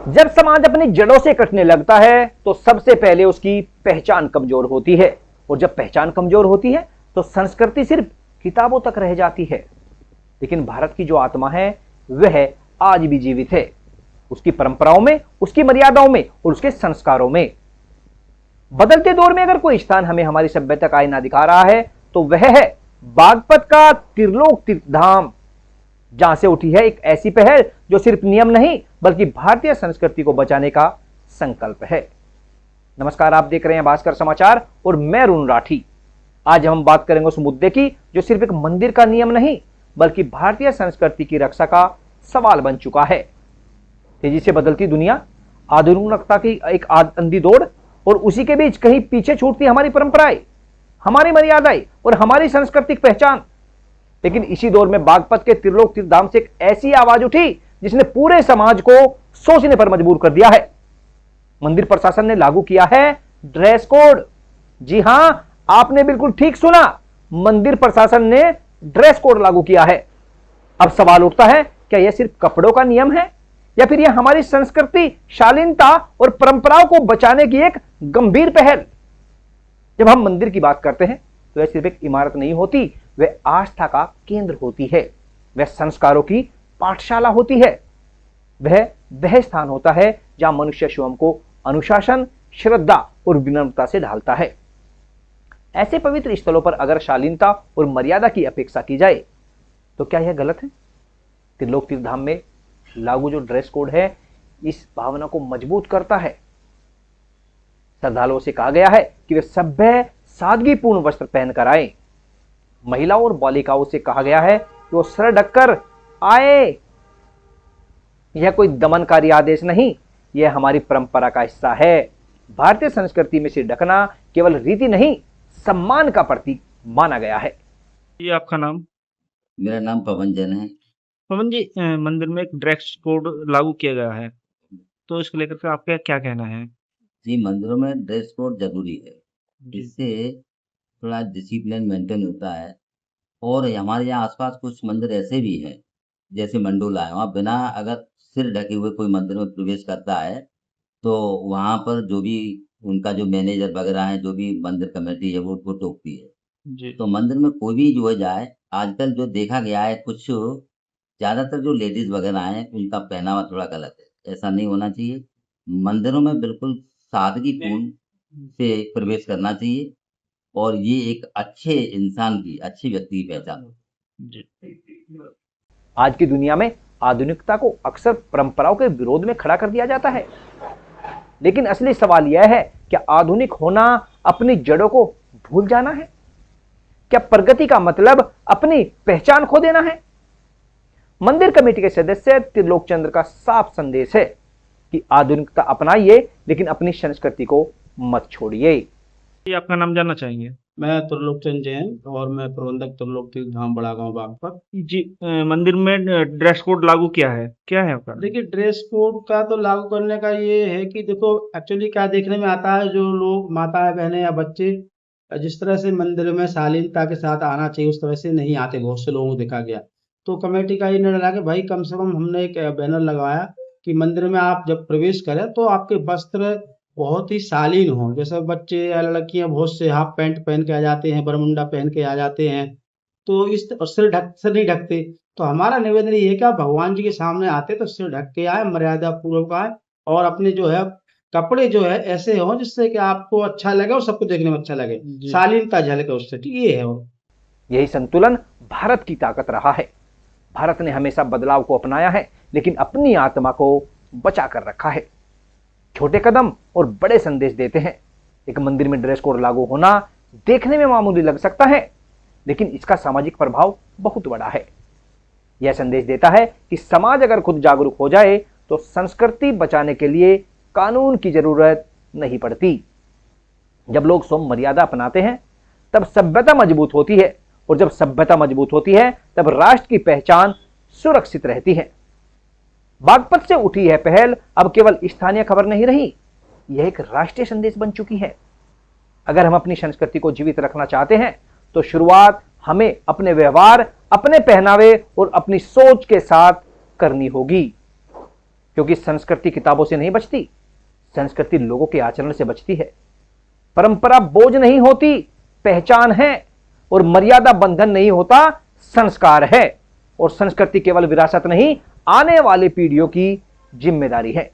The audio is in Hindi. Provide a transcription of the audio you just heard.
जब समाज अपनी जड़ों से कटने लगता है तो सबसे पहले उसकी पहचान कमजोर होती है, और जब पहचान कमजोर होती है तो संस्कृति सिर्फ किताबों तक रह जाती है। लेकिन भारत की जो आत्मा है वह आज भी जीवित है, उसकी परंपराओं में, उसकी मर्यादाओं में और उसके संस्कारों में। बदलते दौर में अगर कोई स्थान हमें हमारी सभ्यता का आईना दिखा रहा है तो वह है बागपत का त्रिलोक तीर्थधाम, जहां से उठी है एक ऐसी पहल जो सिर्फ नियम नहीं बल्कि भारतीय संस्कृति को बचाने का संकल्प है। नमस्कार, आप देख रहे हैं भास्कर समाचार और मैं रुन राठी। आज हम बात करेंगे उस मुद्दे की जो सिर्फ एक मंदिर का नियम नहीं बल्कि भारतीय संस्कृति की रक्षा का सवाल बन चुका है। तेजी से बदलती दुनिया, आधुनिकता की एक अंधी दौड़ और उसी के बीच कहीं पीछे छूटती हमारी परंपराएं, हमारी मर्यादाएं और हमारी सांस्कृतिक पहचान। लेकिन इसी दौर में बागपत के त्रिलोक तीर्थधाम से एक ऐसी आवाज उठी जिसने पूरे समाज को सोचने पर मजबूर कर दिया है। मंदिर प्रशासन ने लागू किया है ड्रेस कोड। जी हां, आपने बिल्कुल ठीक सुना, मंदिर प्रशासन ने ड्रेस कोड लागू किया है। अब सवाल उठता है, क्या यह सिर्फ कपड़ों का नियम है या फिर यह हमारी संस्कृति, शालीनता और परंपराओं को बचाने की एक गंभीर पहल? जब हम मंदिर की बात करते हैं तो यह सिर्फ एक इमारत नहीं होती, वह आस्था का केंद्र होती है, वह संस्कारों की पाठशाला होती है, वह स्थान होता है जहां मनुष्य स्वयं को अनुशासन, श्रद्धा और विनम्रता से ढालता है। ऐसे पवित्र स्थलों पर अगर शालीनता और मर्यादा की अपेक्षा की जाए तो क्या यह गलत है? त्रिलोक तीर्थधाम में लागू जो ड्रेस कोड है इस भावना को मजबूत करता है। श्रद्धालुओं से कहा गया है कि वे सभ्य, सादगीपूर्ण वस्त्र पहनकर आए। महिलाओं और बालिकाओं से कहा गया है कि वो सिर ढककर आए। यह कोई दमनकारी आदेश नहीं, यह हमारी परंपरा का हिस्सा है। भारतीय संस्कृति में सिर ढकना केवल रीति नहीं, सम्मान का प्रतीक माना गया है। ये आपका नाम? मेरा नाम पवन जैन है। पवन जी, मंदिर में एक ड्रेस कोड लागू किया गया है, तो इसको लेकर के आपका क्या कहना है? जी, मंदिरों में ड्रेस कोड जरूरी है, इससे थोड़ा डिसिप्लिन मेंटेन होता है। और हमारे यहाँ आसपास कुछ मंदिर ऐसे भी हैं, जैसे मंडोला है, वहाँ बिना अगर सिर ढके हुए कोई मंदिर में प्रवेश करता है तो वहाँ पर जो भी उनका जो मैनेजर वगैरह है, जो भी मंदिर कमेटी है, वो टोकती है। जी। तो मंदिर में कोई भी जो है जाए, आजकल जो देखा गया है, कुछ ज़्यादातर जो लेडीज़ वगैरह हैं, उनका पहनावा थोड़ा गलत है। ऐसा नहीं होना चाहिए। मंदिरों में बिल्कुल सादगीपूर्ण से प्रवेश करना चाहिए और ये एक अच्छे इंसान की, अच्छे व्यक्ति की पहचान होती है। जी। आज की दुनिया में आधुनिकता को अक्सर परंपराओं के विरोध में खड़ा कर दिया जाता है, लेकिन असली सवाल यह है, क्या आधुनिक होना अपनी जड़ों को भूल जाना है? क्या प्रगति का मतलब अपनी पहचान खो देना है? मंदिर कमेटी के सदस्य त्रिलोक चंद्र का साफ संदेश है कि आधुनिकता अपनाइए लेकिन अपनी संस्कृति को मत छोड़िए। ये आपका नाम जानना चाहेंगे? मैं त्रिलोक चंद जैन और मैं प्रबंधक त्रिलोक तीर्थधाम बड़ा गांव बागपत। जी। मंदिर में ड्रेस कोड लागू किया है, क्या है आपका? देखिए, ड्रेस कोड का तो लागू करने का ये है कि देखो एक्चुअली क्या देखने में आता है, जो लोग माताएं, बहनें या बच्चे जिस तरह से मंदिर में शालीनता के साथ आना चाहिए उस तरह से नहीं आते, बहुत से लोगों को देखा गया। तो कमेटी का ये निर्णय रहा कि भाई कम से कम हमने एक बैनर लगवाया कि मंदिर में आप जब प्रवेश करें तो आपके वस्त्र बहुत ही शालीन हो। जैसे बच्चे या लड़कियां बहुत से हाफ पैंट पहन के आ जाते हैं, बरमुंडा पहन के आ जाते हैं, तो इस सिर नहीं ढकते। तो हमारा निवेदन ये है कि आप भगवान जी के सामने आते तो सिर ढक के आए, मर्यादा पूर्वक आए और अपने जो है कपड़े जो है ऐसे हो जिससे कि आपको अच्छा लगे और सबको देखने में अच्छा लगे, शालीनता झलके उससे। ये है वो। यही संतुलन भारत की ताकत रहा है। भारत ने हमेशा बदलाव को अपनाया है लेकिन अपनी आत्मा को बचा कर रखा है। छोटे कदम और बड़े संदेश देते हैं। एक मंदिर में ड्रेस कोड लागू होना देखने में मामूली लग सकता है, लेकिन इसका सामाजिक प्रभाव बहुत बड़ा है। यह संदेश देता है कि समाज अगर खुद जागरूक हो जाए तो संस्कृति बचाने के लिए कानून की जरूरत नहीं पड़ती। जब लोग स्वयं मर्यादा अपनाते हैं तब सभ्यता मजबूत होती है, और जब सभ्यता मजबूत होती है तब राष्ट्र की पहचान सुरक्षित रहती है। बागपत से उठी यह पहल अब केवल स्थानीय खबर नहीं रही, यह एक राष्ट्रीय संदेश बन चुकी है। अगर हम अपनी संस्कृति को जीवित रखना चाहते हैं तो शुरुआत हमें अपने व्यवहार, अपने पहनावे और अपनी सोच के साथ करनी होगी। क्योंकि संस्कृति किताबों से नहीं बचती, संस्कृति लोगों के आचरण से बचती है। परंपरा बोझ नहीं होती, पहचान है, और मर्यादा बंधन नहीं होता, संस्कार है। और संस्कृति केवल विरासत नहीं, आने वाली पीढ़ियों की जिम्मेदारी है।